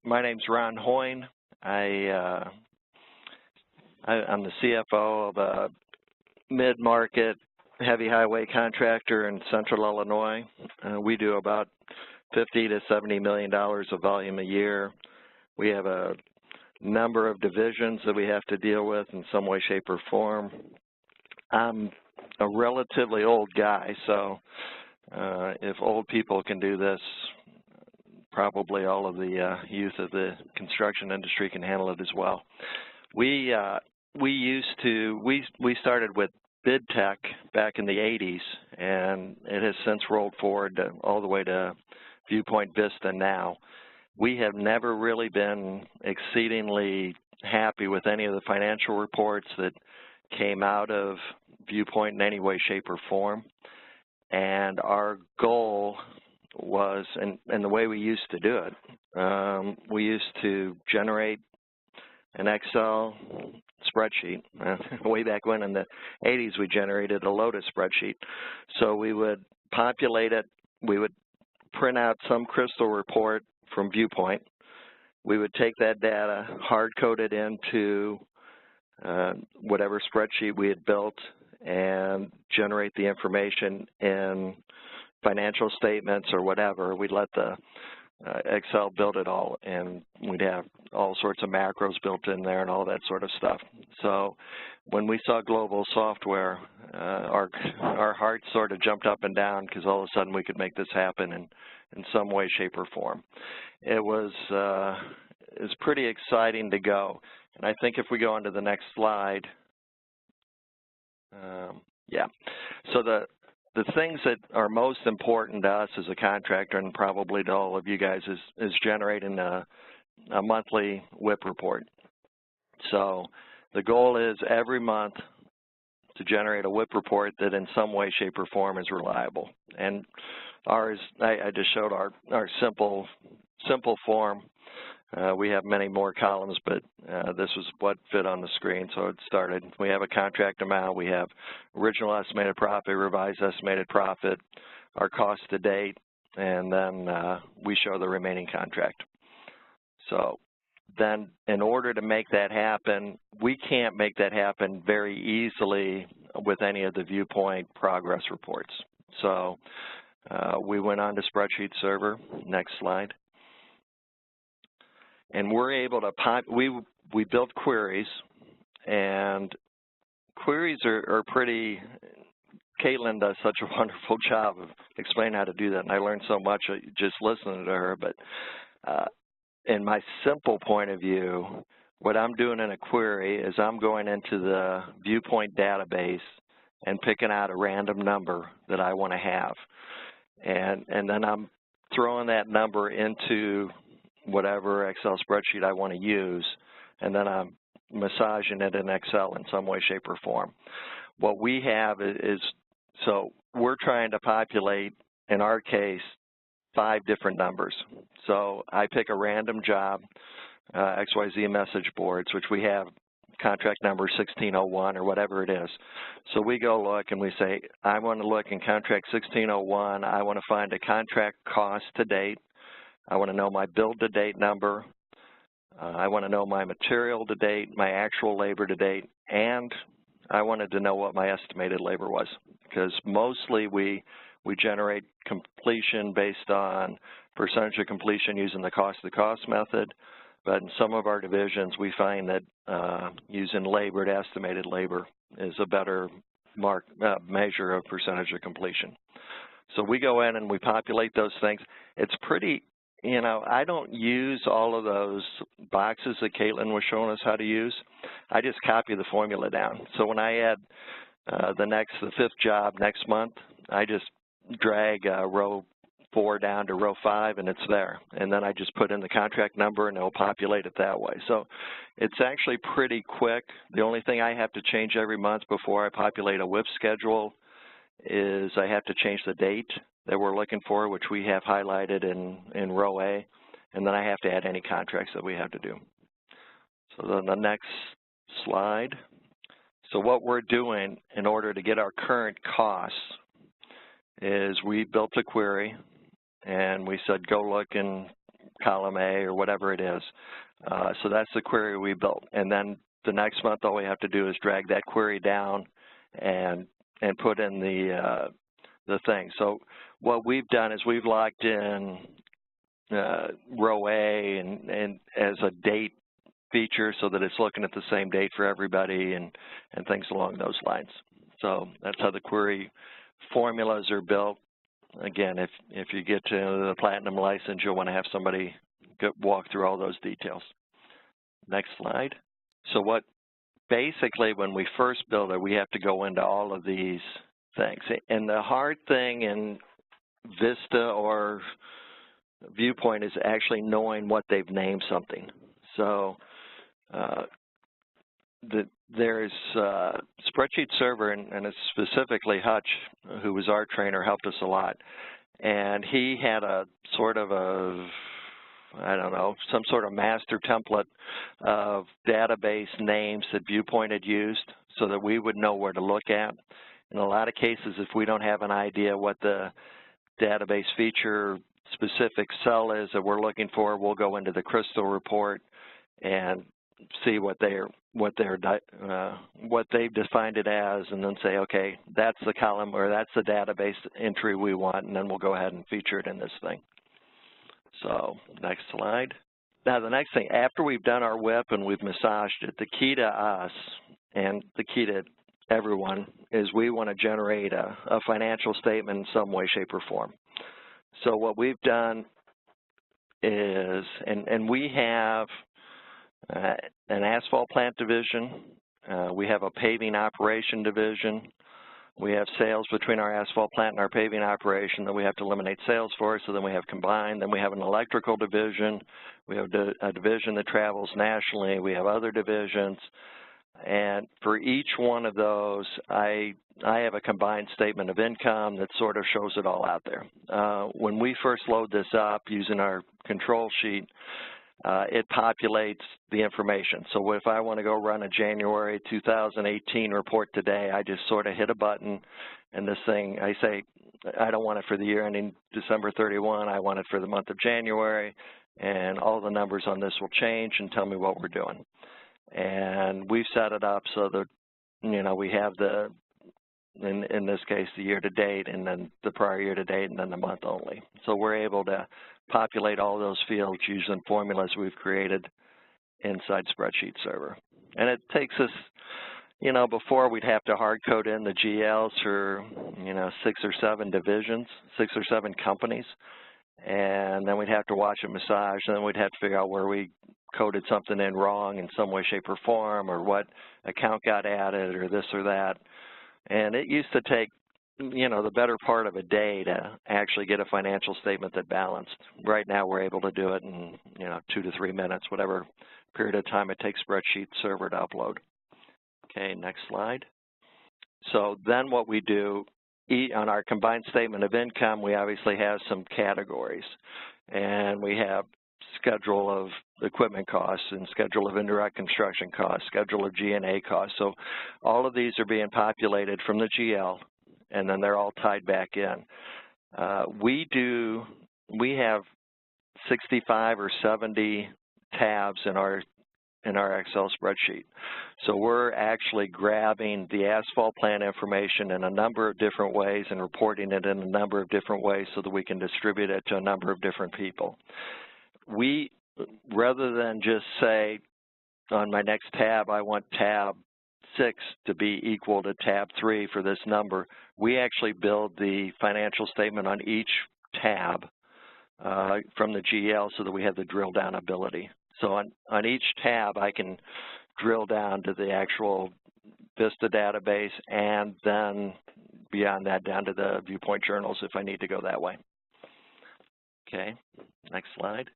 My name's Ron Hoyne. I'm the CFO of a mid-market heavy highway contractor in Central Illinois. We do about $50 to $70 million of volume a year. We have a number of divisions that we have to deal with in some way, shape, or form. I'm a relatively old guy, so if old people can do this, probably all of the youth of the construction industry can handle it as well. We started with bid tech back in the 80s, and it has since rolled forward all the way to Viewpoint Vista now. We have never really been exceedingly happy with any of the financial reports that came out of Viewpoint in any way, shape, or form. And our goal was, and the way we used to do it, we used to generate an Excel spreadsheet. Way back when in the 80s, we generated a Lotus spreadsheet. So we would populate it. We would print out some crystal report from Viewpoint. We would take that data, hard-code it into whatever spreadsheet we had built, and generate the information in financial statements or whatever. We'd let the Excel build it all, and we'd have all sorts of macros built in there and all that sort of stuff. So when we saw global software, our hearts sort of jumped up and down because all of a sudden we could make this happen in some way, shape, or form. It was pretty exciting to go. And I think if we go on to the next slide, so the things that are most important to us as a contractor, and probably to all of you guys, is generating a monthly WIP report. So the goal is every month to generate a WIP report that in some way, shape, or form is reliable. And ours, I just showed our simple form. We have many more columns, but this was what fit on the screen, so it started. We have a contract amount. We have original estimated profit, revised estimated profit, our cost to date, and then we show the remaining contract. So then in order to make that happen, we can't make that happen very easily with any of the Viewpoint progress reports. So we went on to Spreadsheet Server. Next slide. And we're able to we built queries, and queries are pretty. Caitlin does such a wonderful job of explaining how to do that, and I learned so much just listening to her. But in my simple point of view, what I'm doing in a query is I'm going into the Viewpoint database and picking out a random number that I want to have, and then I'm throwing that number into whatever Excel spreadsheet I want to use, and then I'm massaging it in Excel in some way, shape, or form. What we have is, so we're trying to populate, in our case, 5 different numbers. So I pick a random job, XYZ message boards, which we have contract number 1601 or whatever it is. So we go look and we say, I want to look in contract 1601, I want to find a contract cost to date, I want to know my build to date number, I want to know my material to date, my actual labor to date, and I wanted to know what my estimated labor was, because mostly we generate completion based on percentage of completion using the cost to cost method, but in some of our divisions we find that using labor to estimated labor is a better measure of percentage of completion. So we go in and we populate those things. It's pretty, you know, I don't use all of those boxes that Caitlin was showing us how to use. I just copy the formula down. So when I add the 5th job next month, I just drag row 4 down to row 5 and it's there. And then I just put in the contract number and it'll populate it that way. So it's actually pretty quick. The only thing I have to change every month before I populate a WIP schedule is I have to change the date that we're looking for, which we have highlighted in row A, and then I have to add any contracts that we have to do. So then the next slide. So what we're doing in order to get our current costs is we built a query and we said go look in column A or whatever it is. So that's the query we built. And then the next month, all we have to do is drag that query down and put in the thing. So what we've done is we've locked in row A and as a date feature so that it's looking at the same date for everybody and things along those lines. So that's how the query formulas are built. Again, if you get to the Platinum license, you'll want to have somebody walk through all those details. Next slide. So what basically when we first build it, we have to go into all of these things. And the hard thing in Vista or Viewpoint is actually knowing what they've named something. So there's Spreadsheet Server, and it's specifically Hutch, who was our trainer, helped us a lot. And he had a sort of some sort of master template of database names that Viewpoint had used so that we would know where to look at. In a lot of cases, if we don't have an idea what the database feature specific cell is that we're looking for, we'll go into the Crystal report and see what they've defined it as, and then say, okay, that's the column or that's the database entry we want, and then we'll go ahead and feature it in this thing. So next slide. Now the next thing, after we've done our WIP and we've massaged it, the key to us and the key to everyone is we want to generate a financial statement in some way, shape, or form. So what we've done is, and we have an asphalt plant division, we have a paving operation division, we have sales between our asphalt plant and our paving operation that we have to eliminate sales for, so then we have combined. Then we have an electrical division, we have a division that travels nationally, we have other divisions, and for each one of those, I have a combined statement of income that sort of shows it all out there. When we first load this up using our control sheet, it populates the information. So if I want to go run a January 2018 report today, I just sort of hit a button, and this thing, I say, I don't want it for the year ending December 31, I want it for the month of January, and all the numbers on this will change and tell me what we're doing. And we've set it up so that, you know, we have the, in this case, the year to date, and then the prior year to date, and then the month only. So we're able to populate all those fields using formulas we've created inside Spreadsheet Server. And it takes us, you know, before we'd have to hard code in the GLs for, you know, 6 or 7 divisions, 6 or 7 companies, and then we'd have to watch it massage, and then we'd have to figure out where we coded something in wrong in some way, shape, or form, or what account got added, or this or that. And it used to take, you know, the better part of a day to actually get a financial statement that balanced. Right now we're able to do it in, you know, 2 to 3 minutes, whatever period of time it takes Spreadsheet Server to upload. Okay, next slide. So then what we do, on our combined statement of income, we obviously have some categories. And we have schedule of equipment costs and schedule of indirect construction costs, schedule of G&A costs. So all of these are being populated from the GL, and then they're all tied back in. We have 65 or 70 tabs in our Excel spreadsheet. So we're actually grabbing the asphalt plant information in a number of different ways and reporting it in a number of different ways so that we can distribute it to a number of different people. We, rather than just say on my next tab, I want tab 6 to be equal to tab 3 for this number, we actually build the financial statement on each tab from the GL so that we have the drill down ability. So on each tab, I can drill down to the actual Vista database and then beyond that down to the Viewpoint journals if I need to go that way. Okay, next slide.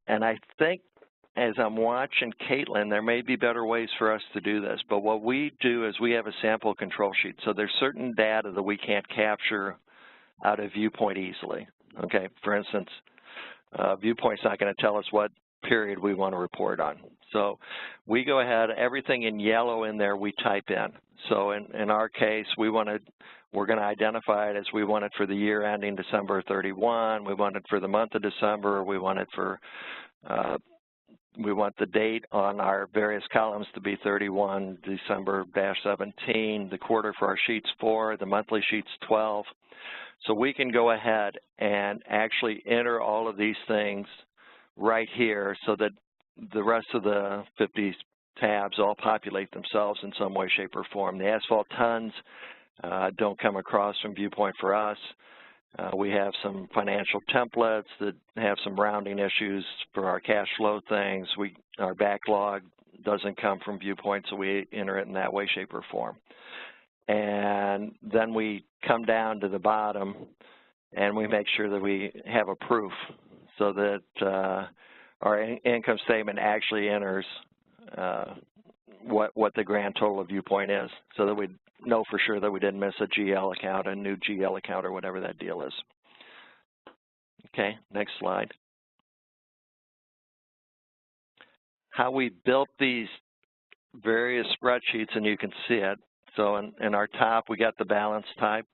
And I think as I'm watching Caitlin, there may be better ways for us to do this, but what we do is we have a sample control sheet. So there's certain data that we can't capture out of Viewpoint easily. Okay, for instance, Viewpoint's not going to tell us what period we want to report on. So we go ahead, everything in yellow in there we type in. So in our case, we want we're going to identify it as we want it for the year ending December 31, we want it for the month of December, we want it for, we want the date on our various columns to be 31 December-17, the quarter for our sheets 4, the monthly sheets 12. So we can go ahead and actually enter all of these things right here so that the rest of the 50 tabs all populate themselves in some way, shape, or form. The asphalt tons don't come across from Viewpoint for us. We have some financial templates that have some rounding issues for our cash flow things. Our backlog doesn't come from Viewpoint, so we enter it in that way, shape, or form. And then we come down to the bottom and we make sure that we have a proof so that our income statement actually enters what the grand total of Viewpoint is, so that we know for sure that we didn't miss a GL account, a new GL account, or whatever that deal is. Okay, next slide. How we built these various spreadsheets, and you can see it. So in our top, we got the balance type.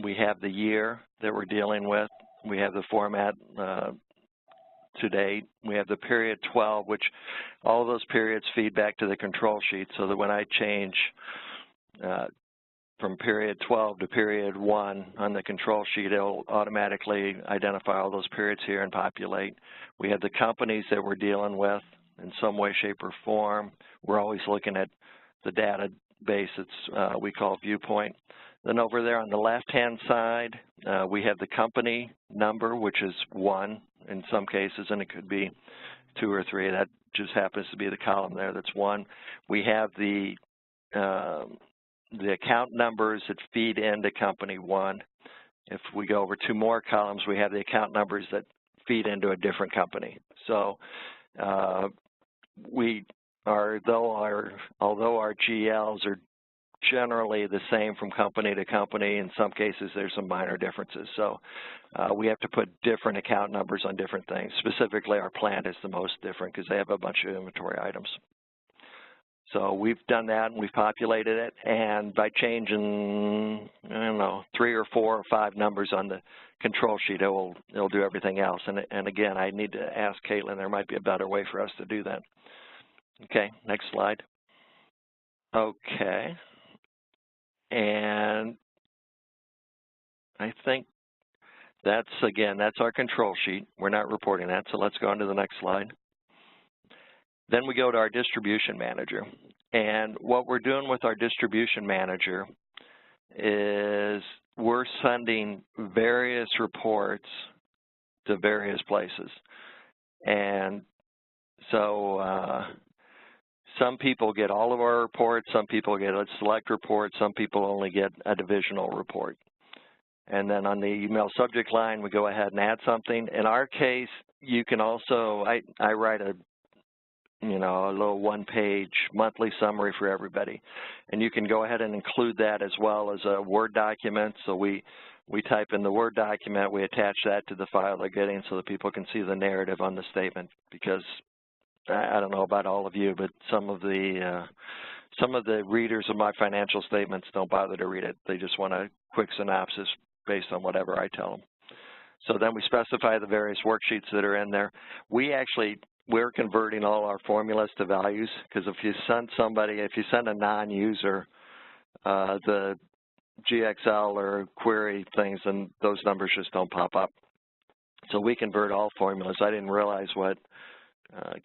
We have the year that we're dealing with. We have the format to date. We have the period 12, which all of those periods feed back to the control sheet, so that when I change from period 12 to period 1 on the control sheet, it'll automatically identify all those periods here and populate. We have the companies that we're dealing with in some way, shape, or form. We're always looking at the database we call Viewpoint. Then over there on the left-hand side, we have the company number, which is 1 in some cases, and it could be 2 or 3. That just happens to be the column there that's 1. We have the account numbers that feed into company 1. If we go over 2 more columns, we have the account numbers that feed into a different company. So although our GLs are generally the same from company to company, in some cases there's some minor differences. So we have to put different account numbers on different things. Specifically, our plant is the most different because they have a bunch of inventory items. So we've done that and we've populated it, and by changing, I don't know, 3 or 4 or 5 numbers on the control sheet, it'll do everything else. And again, I need to ask Caitlin, there might be a better way for us to do that. Okay, next slide. Okay. And I think that's our control sheet. We're not reporting that, so let's go on to the next slide. Then we go to our distribution manager. And what we're doing with our distribution manager is we're sending various reports to various places. And so some people get all of our reports, some people get a select report, some people only get a divisional report. And then on the email subject line, we go ahead and add something. In our case, you can also, I write a little 1-page monthly summary for everybody. And you can go ahead and include that as well as a Word document. So we type in the Word document, we attach that to the file they're getting so that people can see the narrative on the statement, because I don't know about all of you, but some of the readers of my financial statements don't bother to read it. They just want a quick synopsis based on whatever I tell them. So then we specify the various worksheets that are in there. We're converting all our formulas to values, because if you send a non-user the GXL or query things, then those numbers just don't pop up. So we convert all formulas. I didn't realize what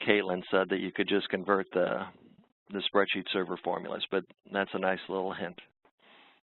Caitlin said, that you could just convert the spreadsheet server formulas, but that's a nice little hint.